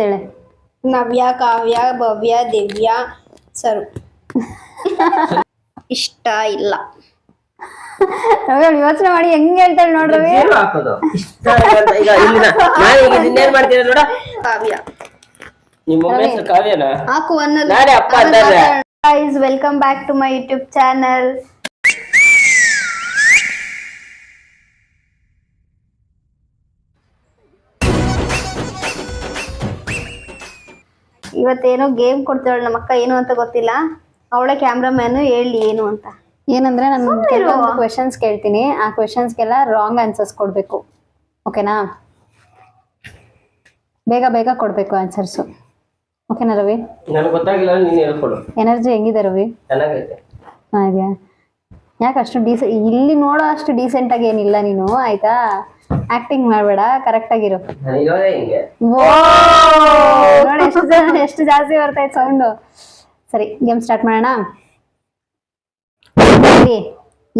ಹೇಳೆ. ನವ್ಯ, ಕಾವ್ಯ, ಭವ್ಯ, ದಿವ್ಯ, ಸರು. ಇಷ್ಟ ಇಲ್ಲ. ರವಿ ಯೋಚನೆ ಮಾಡಿ ಹೆಂಗ್ ಹೇಳ್ತಾಳೆ ನೋಡ್ರವಿ. ಇಷ್ಟ ಈಗ ಇನ್ನೇನ್ ಮಾಡ್ತೀರ ನೋಡ. ಕಾವ್ಯ. ನಿಮ್ಮ ಹೆಸರು ಕಾವ್ಯನಾ? ಹಾಕು ನಾನೇ ಅಪ್ಪ ಅಂತಾರೆ. Guys welcome back to my YouTube channel. ಇವತ್ತೇನೋ ಗೇಮ್ ಕೊಡ್ತಾಳೆ ನಮ್ಮ ಅಕ್ಕ, ಏನು ಅಂತ ಗೊತ್ತಿಲ್ಲ. ಅವಳೆ ಕ್ಯಾಮ್ರಾಮ್ಯಾನ್, ಹೇಳಿ ಏನು ಅಂತ. ಏನಂದ್ರೆ ನಾನು ಕೆಲವೊಂದು ಕ್ವೆಶನ್ಸ್ ಕೇಳ್ತೀನಿ, ಆ ಕ್ವೆಶನ್ಸ್ಗೆಲ್ಲ ರಾಂಗ್ ಆನ್ಸರ್ಸ್ ಕೊಡ್ಬೇಕು. ಓಕೆನಾ? ಬೇಗ ಬೇಗ ಕೊಡ್ಬೇಕು ಆನ್ಸರ್ಸು. ಓಕೆನಾ ರವಿ? ನನಗೆ ಗೊತ್ತಾಗಿಲ್ಲ, ನೀನು ಹೇಳ್ಕೊಡು. ಎನರ್ಜಿ ಹೆಂಗಿದೆ ರವಿ? ಚೆನ್ನಾಗೈತೆ. ಹಾಗೆ ಯಾಕೆ ಅಷ್ಟು ಇಲ್ಲಿ ನೋಡೋ ಅಷ್ಟು ಡೀಸೆಂಟ್ ಆಗಿ ಏನಿಲ್ಲ ನೀನು, ಆಯ್ತಾ? ಆಕ್ಟಿಂಗ್ ಮಾಡಬೇಡ, ಕರೆಕ್ಟ್ ಆಗಿರು. ನೋಡಿ ಎಷ್ಟು ಜಾಸ್ತಿ ಬರ್ತಾ ಇತ್ತು ಸೌಂಡು. ಸರಿ, ಗೇಮ್ ಸ್ಟಾರ್ಟ್ ಮಾಡೋಣ.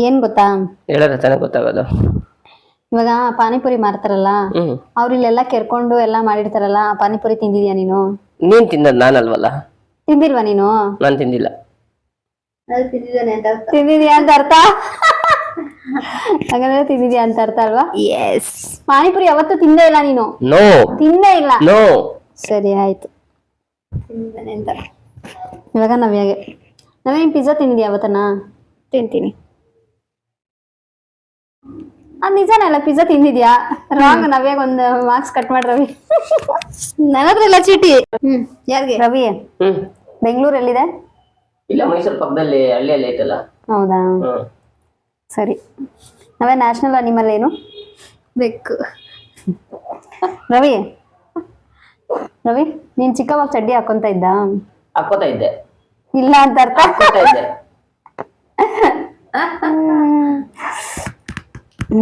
ಏನ್ ಗೊತ್ತಾ, ಹೇಳಿದ್ರೆ ತಾನೇ ಗೊತ್ತಾಗೋದು. ಇವಾಗ ಪಾನಿಪುರಿ ಮಾರ್ತಾರಲ್ಲ, ಅವ್ರು ಇಲ್ಲೆಲ್ಲ ಕೆರ್ಕೊಂಡು ಎಲ್ಲ ಮಾಡಿರ್ತಾರಲ್ಲ, ಪಾನಿಪುರಿ ತಿಂದಿದ್ಯಾ ನೀನು? ನೀನ್ ತಿಂದದ್ ನಾನಲ್ವಲ್ಲ. ತಿಂದಿಲ್ವಾ ನೀನು? ನಾನ್ ತಿಂದಿಲ್ಲ. ತಿಂದಿದ್ಯಾ ಅಂತ ಅರ್ಥ? ಹಾಗಾದ್ರೆ ತಿಂದಿದ್ಯಾ ಅಂತ ಅರ್ಥ ಅಲ್ವಾ? ಎಸ್. ಪಾನಿಪುರಿ ಯಾವತ್ತೂ ತಿಂದೇ ಇಲ್ಲ ನೀನು? ನೋ. ತಿಂದೇ ಇಲ್ಲ? ನೋ. ಸರಿ ಆಯ್ತು. ಇವಾಗ ನವ್ಯಾಗೆ ಪಿಜ್ಜಾ ತಿಂದಿದ್ಯಾ ಯಾವತ್ತನ? ತಿಂತೀನಿ. ಅದ್ ನಿಜಾನೇ ಅಲ್ಲ, ಪಿಜ್ಜಾ ತಿಂದಿದ್ಯಾ? ರಾಂಗ್. ನವ್ಯಾಗ ಒಂದು ಮಾರ್ಕ್ಸ್ ಕಟ್ ಮಾಡಿ ರವಿ. ನನ್ನ ಹತ್ರ ಇಲ್ಲ ಚೀಟಿ. ಯಾರಿಗೆ? ರವಿ, ಬೆಂಗಳೂರು ಎಲ್ಲಿದೆ? ಇಲ್ಲ, ಮೈಸೂರು ಪಕ್ಕದಲ್ಲಿ ಹಳ್ಳಿಯಲ್ಲಿ ಐತಲ್ಲ. ಹೌದಾ, ಸರಿ. ನಾವೇ ನ್ಯಾಷನಲ್ ಅನಿಮಲ್ ಏನು? ಬೆಕ್ಕು. ರವಿ, ನೀನ್ ಚಿಕ್ಕವಾಗ ಚಡ್ಡಿ ಹಾಕೊಂತ ಇದ್ದ? ಹಾಕೋತಾ ಇದ್ದೆ. ಇಲ್ಲ ಅಂತ ಅರ್ಥ? ಹಾಕೋತಾ ಇದ್ದೆ.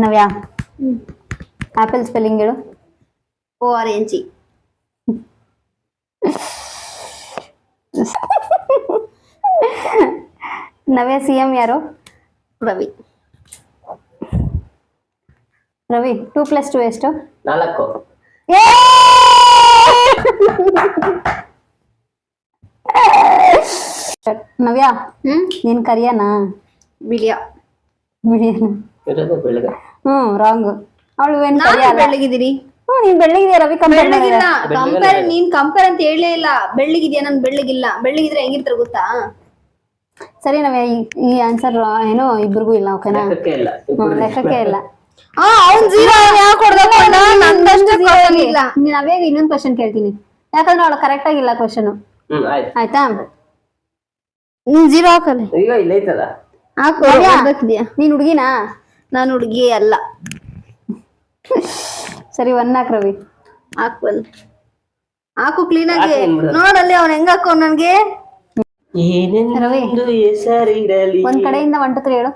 ನವ್ಯಾ, ಆಪಲ್ ಸ್ಪೆಲ್ಲಿಂಗ್ ಹೇಳು. ORNG. ನವ್ಯ, CM ಯಾರು? ರವಿ. 2 + 2 ಎಷ್ಟು? 4. ನವ್ಯ, ನೀನ್ ಕರಿಯನಾ? ಬಿಳಿಯ. ರಾಂಗ್. ಅವಳು ಬೆಳ್ಳಗಿದ್ದೀರಿ. ನೀನ್ ಬೆಳ್ಳಗಿದ್ಯಾ ರವಿ? ಬೆಳ್ಳಗಿಲ್ಲ. ನೀನ್ ಕಂಪೇರ್ ಅಂತ ಹೇಳಲೇ ಇಲ್ಲ. ಬೆಳ್ಳಗಿದ್ಯಾ? ನನ್ ಬೆಳ್ಳಗಿಲ್ಲ. ಬೆಳ್ಳಗಿದ್ರೆ ಹೆಂಗಿರ್ತಾರ ಗೊತ್ತಾ? ಸರಿ ನವ್ಯ, ಈ ಆನ್ಸರ್ ಏನೋ ಇಬ್ರಿಗೂ ಇಲ್ಲ. ಓಕೆನಾ? ಲೆಕ್ಕಕ್ಕೆ ಇಲ್ಲ. ನವ್ಯಾಗ ಇನ್ನೊಂದು ಕ್ವಶನ್ ಕೇಳ್ತೀನಿ, ಯಾಕಂದ್ರೆ ಅವಳು ಕರೆಕ್ಟ್ ಆಗಿಲ್ಲ ಕ್ವಶನ್. ಆಯ್ತಾ? ಜೀರೋ ಹಾಕಲ್ಲ. ನೀನ್ ಹುಡುಗಿನಾ? ನಾನು ಹುಡುಗಿ ಅಲ್ಲ. ಸರಿ, 1 ಹಾಕ್ ರವಿ. ಹಾಕು ಕ್ಲೀನ್ ಆಗಿ. ನೋಡಲ್ಲಿ ಅವ್ನ ಹೆಂಗ ಹಾಕೋ ನನ್ಗೆ. ರವಿ, ಒಂದ್ ಕಡೆಯಿಂದ 1 2 3 ಹೇಳು.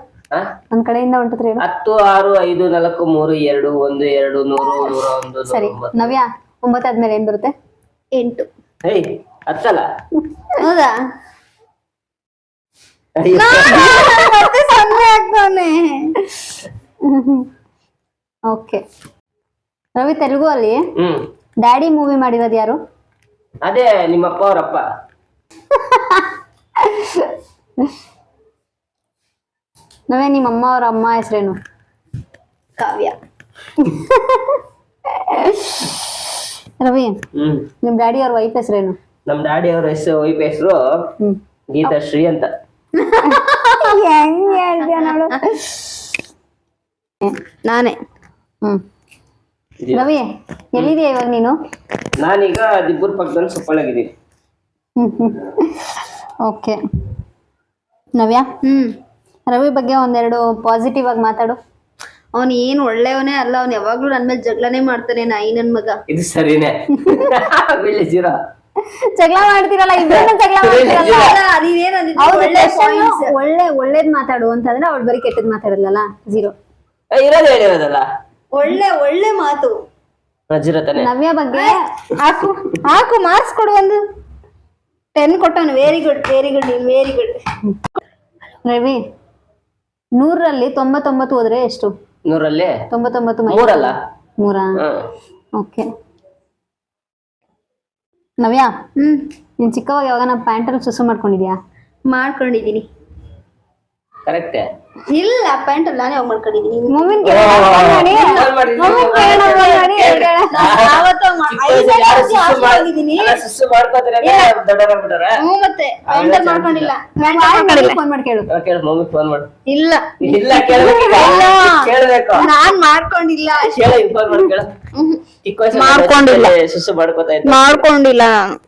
ಒಂದ್ ಕಡೆಯಿಂದ 1 2 3 ಹೇಳು. 10 6 5 4 3 2 1 2 100 101. ಸರಿ ನವ್ಯ, 9 ಆದ್ಮೇಲೆ ಏನ್ ಬರುತ್ತೆ? 8. ಹತ್ತಲ್ಲ? ಹೌದಾ? ಓಕೆ ರವಿ, ತೆಲುಗು ಅಲ್ಲಿ ಡ್ಯಾಡಿ ಮೂವಿ ಮಾಡಿರೋದು ಯಾರು? ಅದೇ ನಿಮ್ಮಪ್ಪ ಅವರಪ್ಪ. ನವೇ, ನಿಮ್ಮಮ್ಮ ಅವ್ರ ಅಮ್ಮ ಹೆಸರೇನು? ಕಾವ್ಯ. ರವಿ, ನಿಮ್ ಡ್ಯಾಡಿ ಅವ್ರ ವೈಫ್ ಹೆಸರೇನು? ನಮ್ ಡ್ಯಾಡಿ ಅವ್ರ ವೈಫ್ ಹೆಸರು ಗೀತಾಶ್ರೀ ಅಂತ. ಹೆಂಗ್ ಹೇಳ್ತೀಯ ನೋಡು. ನಾನೇ. ರವಿ, ಎಲ್ಲಿದೆಯಾ ಇವಾಗ ನೀನು? ನಾನೀಗ ದಿಬ್ಬೂರ್ ಪಕ್ಕದಲ್ಲಿ ಸೊಪ್ಪಳಾಗಿದ್ದೀನಿ. ಓಕೆ ನವ್ಯ, ರವಿ ಬಗ್ಗೆ ಒಂದೆರಡು ಪಾಸಿಟಿವ್ ಆಗಿ ಮಾತಾಡು. ಅವನ್ ಏನ್ ಒಳ್ಳೆಯವನೇ ಅಲ್ಲ. ಅವ್ನ್ ಯಾವಾಗ್ಲೂ ನನ್ ಮೇಲೆ ಜಗಳನೇ ಮಾಡ್ತಾನೆ, ನಾಯಿ ನನ್ ಮಗ. ಇದು ಸರಿನೇ. ಜಗಳ ಮಾಡ್ತಿರಲ್ಲ, ಇಬ್ಬರನ್ನ ಜಗಳ ಮಾಡ್ತಿರಲ್ಲ. ಒಳ್ಳೇದ್ ಮಾತಾಡು ಅಂತಂದ್ರೆ ಅವ್ಳು ಬರೀ ಕೆಟ್ಟದ್ ಮಾತಾಡಲ್ಲ. 0. ಇರೋದು ಹೇಳಿರೋದಲ್ಲ, ಒಳ್ಳೆ ಮಾತು. ನವ್ಯ ಬಗ್ಗೆ ಹಾಕು ಮಾರ್ಕ್ಸ್ ಕೊಡು. ಒಂದು 10 ಕೊಟ್ಟವನು. Very good. ರವಿ, 100ರಲ್ಲಿ 99 ಹೋದ್ರೆ ಎಷ್ಟು? 100ರಲ್ಲಿ 99 3 ಅಲ್ಲ? 3. ಓಕೆ ನವ್ಯ ನೀನ್ ಚಿಕ್ಕವಾಗ ಯಾವಾಗ ನಮ್ಮ ಪ್ಯಾಂಟಲ್ಲಿ ಸುಸು ಮಾಡ್ಕೊಂಡಿದ್ಯಾ? ಮಾಡ್ಕೊಂಡಿದೀನಿ. ಕರೆಕ್ಟ್. ಇಲ್ಲ ಪ್ಯಾಂಟ್ ಅಲ್ಲಿ ನಾನೇ ಹೋಗಿ ಮಾಡ್ಕೊಂಡಿದೀನಿ. ಮಮ್ಮಿನ ಸುಸ್ಸು ಮಾಡ್ಕೋತಾರೆ ದೊಡ್ಡವರಾಗ್ಬಿಟ್ಟಾರ. ಮತ್ತೆ ಪ್ಯಾಂಟ್ ಅಲ್ಲಿ ಮಾಡ್ಕೊಂಡಿಲ್ಲ. ಫೋನ್ ಮಾಡಿ ಕೇಳು. ಕೇಳು ಮಮ್ಮಿ ಫೋನ್ ಮಾಡು. ಇಲ್ಲ ಇಲ್ಲ ಕೇಳ್ಬೇಕು. ನಾನ್ ಮಾಡ್ಕೊಂಡಿಲ್ಲ. ಕೇಳು ಫೋನ್ ಮಾಡಿ ಕೇಳು. ಚಿಕ್ಕ ಮಾಡ್ಕೊಂಡಿಲ್ಲ. ಸುಸ್ಸು ಮಾಡ್ಕೋತಾ ಇದ್ದ. ಮಾಡ್ಕೊಂಡಿಲ್ಲ.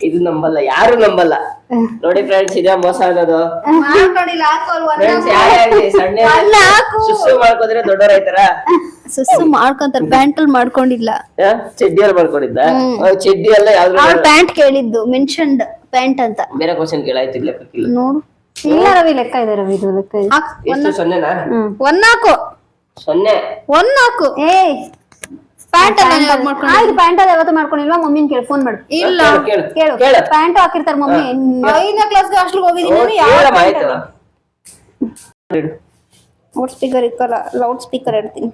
ಇದು ನಂಬಲ್ಲ, ಯಾರು ನಂಬಲ್ಲ. ನೋಡಿ ಫ್ರೆಂಡ್ಸ್, ಇದೇ ಮೋಸ ಅನ್ನೋದು. ಮಾಡ್ಕೊಂಡಿಲ್ಲ. ಫ್ರೆಂಡ್ಸ್ ಯಾರೇ ಆಗ್ಲಿ ಸಣ್ಣ ಸುಸ್ಸು ಮಾಡ್ಕೋದ್ರೆ ದೊಡ್ಡವರಾಯ್ತಾರ. ಸುಸ್ಸು ಮಾಡ್ಕೊಂತಾರೆ. ಪ್ಯಾಂಟ್ ಅಲ್ಲಿ ಮಾಡ್ಕೊಂಡಿಲ್ಲ. ಚಡ್ಡಿಯಲ್ಲಿ ಮಾಡ್ಕೊಂಡಿದ್ದ. ಚಡ್ಡಿ ಎಲ್ಲ ಯಾವ್ದು ಅವ್ರು ಪ್ಯಾಂಟ್ ಕೇಳಿದ್ದು ಮೆನ್ಷನ್ಡ್ ಪ್ಯಾಂಟ್ ಅಂತ. ಬೇರೆ ಕ್ವಶನ್ ಕೇಳಾಯ್ತು. ಲೆಕ್ಕಕ್ಕಿಲ್ಲ ನೋಡು. ಇಲ್ಲ ರವಿ, ಲೆಕ್ಕ ಇದೆ ರವಿ, ಇದು ಲೆಕ್ಕ ಇದೆ. ಎಷ್ಟು? ಸೊನ್ನೆನಾ? ಒನ್ನಾಕು 0. ಒನ್ನಾಕು. ಪ್ಯಾಂಟ್ ಅಲ್ಲಿ ಆಯ್ತು, ಪ್ಯಾಂಟ್ ಅಲ್ಲಿ ಯಾವತ್ತೂ ಮಾಡ್ಕೊಂಡಿಲ್ವಾ? ಮಮ್ಮಿನ ಕೇಳಿ ಫೋನ್ ಮಾಡು. ಇಲ್ಲ ಕೇಳು. ಪ್ಯಾಂಟ್ ಹಾಕಿರ್ತಾರ ಮಮ್ಮಿ. 5ನೇ ಕ್ಲಾಸ್ಗೆ ಹಾಸ್ಟೆಲ್ ಹೋಗಿದ್ದೀನಿ. ಲೌಡ್ ಸ್ಪೀಕರ್ ಇಕ್ಕಲ್ಲ, ಲೌಡ್ ಸ್ಪೀಕರ್ ಇಡ್ತೀನಿ.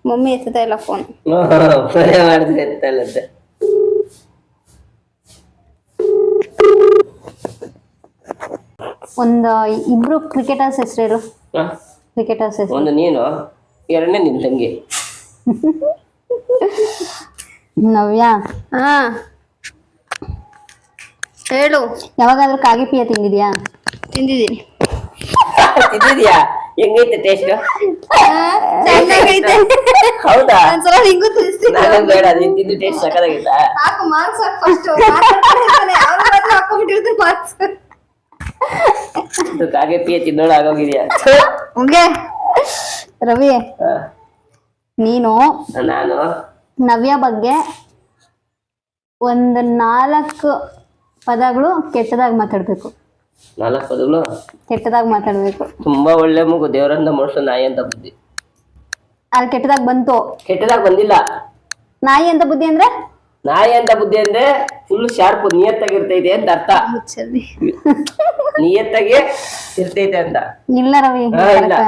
ಮಮ್ಮಿ ಎತ್ತುತ್ತಾ ಇಲ್ಲ ಫೋನ್. ಮಾಡಿದ್ರೆ ಎತ್ತಲ್ಲಂತೆ. ಒಂದ್ ಇಬ್ರು ಕ್ರಿಕೆಟರ್ಸ್ ಹೆಸರು. ಕ್ರಿಕೆಟರ್ಸ್ ಹೆಸರು. ಒಂದು ನೀನು, ಎರಡನೇ ನಿನ್ ತಂಗಿ. ನವ್ಯ, ಹೇಳು. ಯಾವಾಗಾದ್ರೂ ಕಾಗೆ ಪಿಯ ತಿಂದಿದ್ಯಾ? ತಿಂದಿದ್ದೀನಿ. ತಿಂದಿದ್ಯಾ? ಹೆಂಗೈತೆ ಟೇಸ್ಟ್? ಚೆನ್ನಾಗೈತೆ. ಹೌದಾ? ಒಂದ್ಸಲ ನಿಂಗೂ ತಿನ್ನಿಸ್ತೀನಿ. ನನಗ್ ಬೇಡ, ನೀನ್ ತಿಂದು ಟೇಸ್ಟ್ ಸಕ್ಕದಾಗೈತಾ? ಹಾಕು ಮಾರ್ಕ್ಸ್ ಹಾಕು ಫಸ್ಟ್. ಹಾಕೊಂಡ್ಬಿಟ್ಟಿರ್ತೀನಿ ಮಾರ್ಕ್ಸ್. ಕಾಗೆ ಪಿಯ ತಿನ್ನೋಳ ಆಗೋಗಿದ್ಯಾ? ರವಿ, ನೀನು ನಾನು ನವ್ಯ ಬಗ್ಗೆ ಒಂದ್ 4 ಪದಗಳು ಕೆಟ್ಟದಾಗಿ ಮಾತಾಡ್ಬೇಕು. 4 ಪದಗಳು ಕೆಟ್ಟದಾಗಿ ಮಾತಾಡ್ಬೇಕು. ತುಂಬಾ ಒಳ್ಳೆ ಮಗು, ದೇವರಂತ ಮನುಷ್ಯ, ನಾಯಿ ಅಂತ ಬುದ್ಧಿ. ಅಲ್ಲಿ ಕೆಟ್ಟದಾಗಿ ಬಂತು. ಕೆಟ್ಟದಾಗ ಬಂದಿಲ್ಲ. ನಾಯಿ ಅಂತ ಬುದ್ಧಿ ಅಂದ್ರೆ? ನಾಯಿ ಅಂತ ಬುದ್ಧಿ ಅಂದ್ರೆ ಫುಲ್ ಶಾರ್ಪ್, ನಿಯತ್ತಾಗಿರ್ತೈತೆ ಅಂತ ಅರ್ಥ. ನಿಯತ್ತಾಗಿ ಇರ್ತೈತೆ ಅಂತ. ಇಲ್ಲ ರವಿ,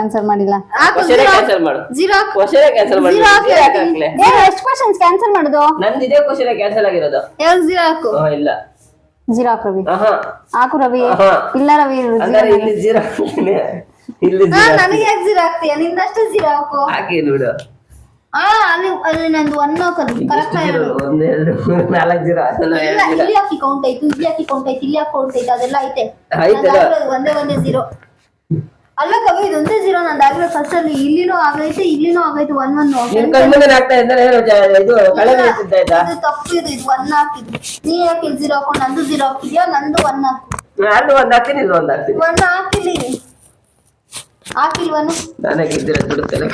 ಆನ್ಸರ್ ಮಾಡಿಲ್ಲ. ಕ್ಯಾನ್ಸಲ್ ಮಾಡು. ಕ್ವಶನ್ ಕ್ಯಾನ್ಸಲ್ ಮಾಡಿ. ಎಷ್ಟು ಕ್ವಶನ್ಸ್ ಕ್ಯಾನ್ಸಲ್ ಮಾಡುದು? ನಂದು ಇದೇ ಕ್ವಶನ್ ಕ್ಯಾನ್ಸಲ್ ಆಗಿರೋದು. ಇಲ್ಲ ಜೀರೋ ಹಾಕು ರವಿ. ಹಾಕು ರವಿ. ಇಲ್ಲ ರವಿ, ಇಲ್ಲಿ ಜೀರೋ ಇಲ್ಲಿ ನನಗೆ ಯಾಕೆ ಜೀರೋ ಹಾಕ್ತೀಯ? ನಿಂದಷ್ಟೇ ಜೀರೋ ಹಾಕು. ಹಾಕಿ ನೋಡು. ಅಲ್ಲಿ ನಂದು 1 ಹಾಕೋದು ಕರೆಕ್ಟ್. 1 2 3 4 ಜೀರೋ. ಇಲ್ಲಿ ಹಾಕಿ ಕೌಂಟ್ ಆಯ್ತು, ಇಲ್ಲಿ ಹಾಕಿ ಕೌಂಟ್ ಆಯ್ತು, ಇಲ್ಲಿ ಹಾಕಿ ಕೌಂಟ್ ಆಯ್ತು, ಅದೆಲ್ಲ ಐತೆ. ಒಂದೇ ಜೀರೋ ಅಲ್ಲ ಕವಿ, ಇದೊಂದೇ ಜೀರೋ ನಂದಾಗಿರೋ. ಫಸ್ಟ್ ಅಲ್ಲಿ ಇಲ್ಲಿನೂ ಆಗೈತೆ, ಇಲ್ಲಿನೂ ಆಗೈತೆ. 1 1 ತಪ್ಪು. ಇದು 1 ಹಾಕಿದ್ದು ನೀ ಯಾಕೆ ಜೀರೋ ಹಾಕೊಂಡು ನಂದು ಜೀರೋ ಹಾಕಿದ್ಯಾ? ನಂದು 1 ಹಾಕು. ನಾನು 1 ಹಾಕ್ತೀನಿ, ಇದು 1 ಹಾಕ್ತೀನಿ. 1 ಹಾಕಿಲ್ಲಿ ಹಾಕಿಲ್ವನು? ನಾನೇ ಗೆದ್ದಿರೋದು ಬಿಡುತ್ತೇನೆ.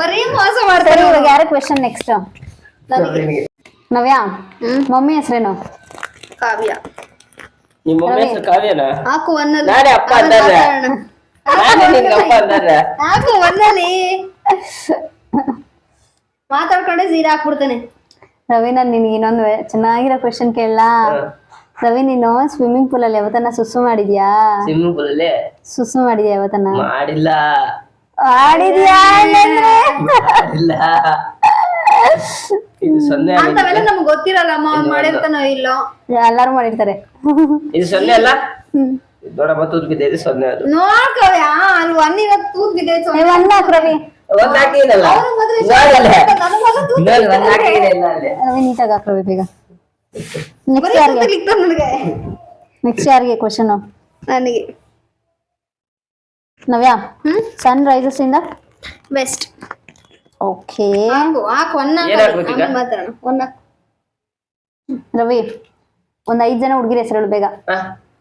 ಬರೀ ಮೋಸ ಮಾಡ್ತಾರೆ. ಇವಾಗ ಯಾರ ಕ್ವೆಶ್ಚನ್ ನೆಕ್ಸ್ಟ್? ನವ್ಯ, ಮಮ್ಮಿ ಹೆಸರೇನು? ಕಾವ್ಯ. ನಿಮ್ಮ ಮಮ್ಮಿ ಹೆಸರು ಕಾವ್ಯನಾ? ಹಾಕು 1 ಅಲ್ಲಿ. ನಾನೇ ಅಪ್ಪ ಅಂದಾರೆ. ನಾನೇ ನಿನ್ಗೆ ಅಪ್ಪ ಅಂದಾರೆ. ಹಾಕು 1 ಅಲ್ಲಿ. ಮಾತಾಡ್ಕೊಂಡೆ ಜೀರೋ ಹಾಕ್ಬಿಡ್ತಾನೆ. ರವಿ, ನಾನು ನಿನ್ಗೆ ಇನ್ನೊಂದು ಚೆನ್ನಾಗಿರೋ ಕ್ವೆಶ್ಚನ್ ಕೇಳಲಾ? ರವಿ, ನೀನು ಸ್ವಿಮ್ಮಿಂಗ್ ಪೂಲ್ ಅಲ್ಲಿ ಯಾವತ್ತನ್ನ ಸುಸು ಮಾಡಿದ್ಯಾ? ಸ್ವಿಮ್ಮಿಂಗ್ ಪೂಲ್ ಅಲ್ಲಿ ಸುಸು ಮಾಡಿದ್ಯಾ ಯಾವತ್ತನ್ನ? ಮಾಡಿಲ್ಲ. ಮಾಡಿದ್ಯಾ? ಇಲ್ಲ. ಇದು 0 ಅಂತವೆಲ್ಲ ನಮ್ಗೆ ಗೊತ್ತಿರಲ್ಲ. ಮಾಡಿರ್ತಾನೋ ಇಲ್ಲೋ. ಎಲ್ಲಾರು ಮಾಡಿರ್ತಾರೆ. ಇದು 0 ಅಲ್ಲ? ದೊಡ್ಡಮ್ಮ ತೂತ್ ಬಿದ್ದೆ, 0 ಅದು. ನೋಡ್ಕವ್ಯ, ಅಲ್ಲಿ 1 ಇರೋದು ತೂತ್ ಬಿದ್ದೈತೆ. 1 ಹಾಕು ರವಿ. 1 ಹಾಕಿದಲ್ಲ. ರವಿ ನೀಟಾಗಿ ಹಾಕು ರವಿ ಬೇಗ. ನೆಕ್ಸ್ಟ್ ಯಾರಿಗೆ ಕ್ವಶನ್? ನನಗೆ. ನವ್ಯ, ಸನ್ ರೈಸಸ್ ಇಂದ ಬೆಸ್ಟ್. ಓಕೆ. ರವಿ, ಒಂದ್ 5 ಜನ ಹುಡುಗಿರ ಹೆಸರು ಬೇಗ.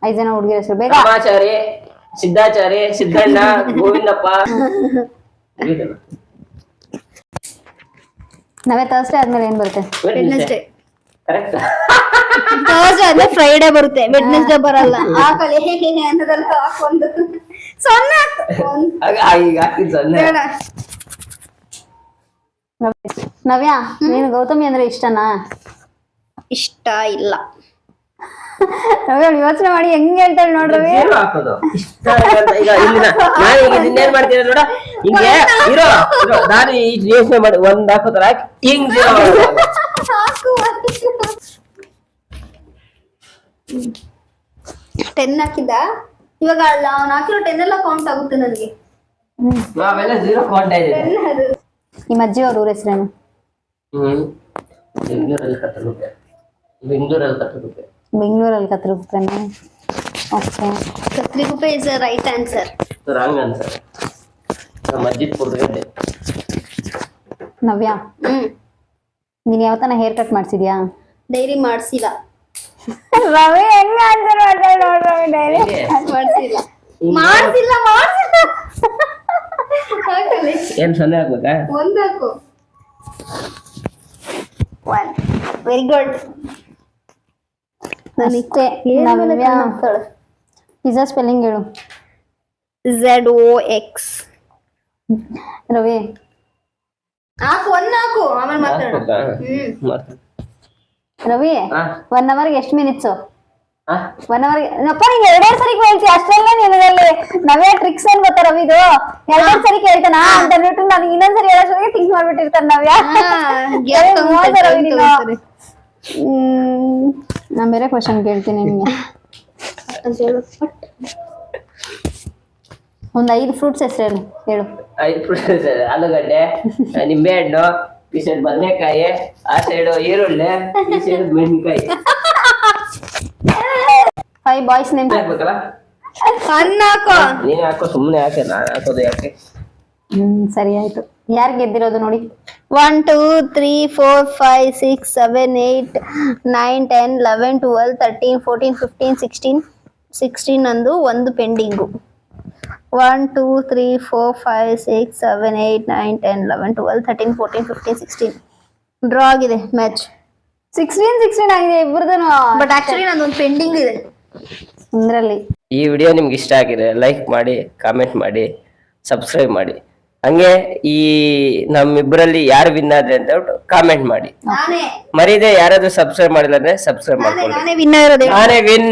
5 ಜನ ಹುಡುಗಿರ ಹೆಸರು ಬೇಗ. ರಾಮಾಚಾರಿ, ಸಿದ್ದಾಚಾರಿ, ಸಿದ್ದಣ್ಣ, ಗೋವಿಂದಪ್ಪ. ನವೇ ಥರ್ಸ್ಡೇ ಆದ್ಮೇಲೆ ಏನ್ ಬರುತ್ತೆ? ವೆಡ್ನೆಸ್ಡೇ. ಕರೆಕ್ಟ್. ಥರ್ಸ್ಡೇ ಆದ್ಮೇಲೆ ಫ್ರೈಡೇ ಬರುತ್ತೆ, ವೆಡ್ನೆಸ್ಡೇ ಬರಲ್ಲ. ಹಾಕಲಿ ಅನ್ನೋದಲ್ಲ. ಹಾಕೊಂಡು 0 ಈಗ ಹಾಕಿದ್ 0. ನವ್ಯ, ನೀನು ಗೌತಮಿ ಅಂದ್ರೆ ಇಷ್ಟನಾ? ಇಷ್ಟ ಇಲ್ಲ. ರವಿ ಅವ್ಳು ಯೋಚನೆ ಮಾಡಿ ಹೆಂಗ್ ಹೇಳ್ತಾಳೆ ನೋಡ್ರವಿ. ಹಾಕೋದು ಇಷ್ಟ ಈಗ ಇಲ್ಲಿ ನಾನು ಈಗ ಇನ್ನೇನ್ ಮಾಡ್ತೀನಿ ನೋಡ, ಹಿಂಗೆ ಇರೋ ನಾನು ಈ ಯೋಚನೆ ಮಾಡಿ ಒಂದ್ ಹಾಕೋತರ ಹಿಂಗ್ zero ಮಾಡೋದು. ಸಾಕು 10 ಹಾಕಿದ್ದ ಇವಾಗ ಅವ್ನು ಹಾಕಿರೋ 10 ಎಲ್ಲ ಕೌಂಟ್ ಆಗುತ್ತೆ ನನಗೆ. ನಾವೆಲ್ಲ 0 ಕಾಂಟ ಇದೆ. 10 ಅದು ನಿಮ್ಮ ಅಜ್ಜಿ ಅವ್ರ ಊರ ಹೆಸರೇನು? ಬೆಂಗಳೂರಲ್ಲಿ ಕತ್ತಲುಪೆ. ಬೆಂಗಳೂರಲ್ಲಿ ಕತ್ರಗುಪ್ಪೆನಾ? Okay. Katriguppe is a right answer. Wrong answer. ನಮ್ಮ ಅಜ್ಜಿ ಪುರ್ಗಡ್ಡೆ. ನವ್ಯ, ನೀನ್ ಯಾವತ್ತನ ಹೇರ್ ಕಟ್ ಮಾಡ್ಸಿದ್ಯಾ? ಡೈರಿ ಮಾಡ್ಸಿಲ್ಲ. ರವಿ ಹೆಂಗ ಆನ್ಸರ್ ಮಾಡ್ತಾಳೆ ನೋಡ್ ರವಿ, ಡೈರಿ ಮಾಡ್ಸಿಲ್ಲ ಮಾಡ್ಸಿಲ್ಲ ಮಾಡ್ಸಿಲ್ಲ. ಹಾಕಲಿ ಏನ್ 0 ಹಾಕ್ಬೇಕಾ? 1 ಹಾಕು. 1 ವೆರಿ ಗುಡ್. ಅಷ್ಟೇ. ನವ್ಯ, ಪಿಜ್ಜಾ ಸ್ಪೆಲ್ಲಿಂಗ್ ಹೇಳು. ZOX. ರವಿ ಹಾಕು 1 ಹಾಕು ಆಮೇಲೆ ಮಾತಾಡು. ಮಾತಾಡು. ರವಿ, ಹಾ? 1 ಅವರ್ಗೆ ಎಷ್ಟು ಮಿನಿಟ್ಸು? ಹಾ? 1 ಅವರ್ಗೆ ನಪ್ಪ ನಿಂಗೆ 2 ಸರಿ ಕೇಳ್ತಿ ಅಷ್ಟೆಲ್ಲ ನಿನಗಲ್ಲಿ ನವ್ಯ ಟ್ರಿಕ್ಸ್ ಏನ್ ಗೊತ್ತಾ ರವಿದು? 2 ಸರಿ ಕೇಳ್ತಾನ ಅಂತ ಅಂದ್ಬಿಟ್ಟು ನನಗೆ ಇನ್ನೊಂದ್ಸರಿ ಹೇಳೋಷ್ಟಿಗೆ ಥಿಂಕ್ ಮಾಡ್ಬಿಟ್ಟಿರ್ತಾನೆ ನವ್ಯ. ರವಿ ನೀನು. ನಾನ್ ಬೇರೆ ಕ್ವಶನ್ ಕೇಳ್ತೀನಿ ನಿಮ್ಗೆ. ಒಂದ್ 5 ಫ್ರೂಟ್ಸ್ ಹೆಸರು ಹೇಳು. 5 ಫ್ರೂಟ್ಸ್ ಆಲೂಗಡ್ಡೆ, ನಿಂಬೆ ಹಣ್ಣು, ಈ ಸೈಡ್ ಬದನೆಕಾಯಿ, ಆ ಸೈಡ್ ಈರುಳ್ಳಿ, ಈ ಸೈಡ್ ಮೆಣಸಿನಕಾಯಿ. 5 ಬಾಯ್ಸ್ ನೇಮ್ ಹಾಕ್ಬೇಕಲ್ಲ? ಹಾಕು. ನೀನ್ ಹಾಕೋ, ಸುಮ್ಮನೆ ಹಾಕಿ, ನಾನು ಹಾಕೋದು ಯಾಕೆ? ಸರಿ ಆಯ್ತು. ಯಾರು ಗೆದ್ದಿರೋದು ನೋಡಿ? 1 2 3 4 5 6 7 8 9 10 11 12 13 14 15 16 16 ನಂದು ಒಂದು ಪೆಂಡಿಂಗು. 1 2 3 4 5 6 7 8 9 10 11 12 13 14 15 16 ಡ್ರಾ ಆಗಿದೆ ಮ್ಯಾಚ್. 16 ಆಗಿದೆ ಇಬ್ಬರದೂ. ಬಟ್ ಆಕ್ಚುಲಿ ನಂದೊಂದು ಪೆಂಡಿಂಗ್ ಇದೆ. ಒಂದ್ರಲ್ಲಿ. ಈ ವಿಡಿಯೋ ನಿಮ್ಗೆ ಇಷ್ಟ ಆಗಿದೆ ಲೈಕ್ ಮಾಡಿ, ಕಾಮೆಂಟ್ ಮಾಡಿ, ಸಬ್ಸ್ಕ್ರೈಬ್ ಮಾಡಿ. ಹಂಗೆ ಈ ನಮ್ಮಿಬ್ಬರಲ್ಲಿ ಯಾರು ವಿನ್ ಆದ್ರೆ ಅಂತ ಕಾಮೆಂಟ್ ಮಾಡಿ. ನಾನೇ ಮರೀದೆ ಯಾರಾದ್ರೂ ಸಬ್ಸ್ಕ್ರೈಬ್ ಮಾಡಿಲ್ಲ ಅಂದ್ರೆ ಸಬ್ಸ್ಕ್ರೈಬ್ ಮಾಡ್ಕೊಳ್ಳಿ. ನಾನೇ ವಿನ್ನರ್ ಇರೋದು. ನಾನೇ ವಿನ್.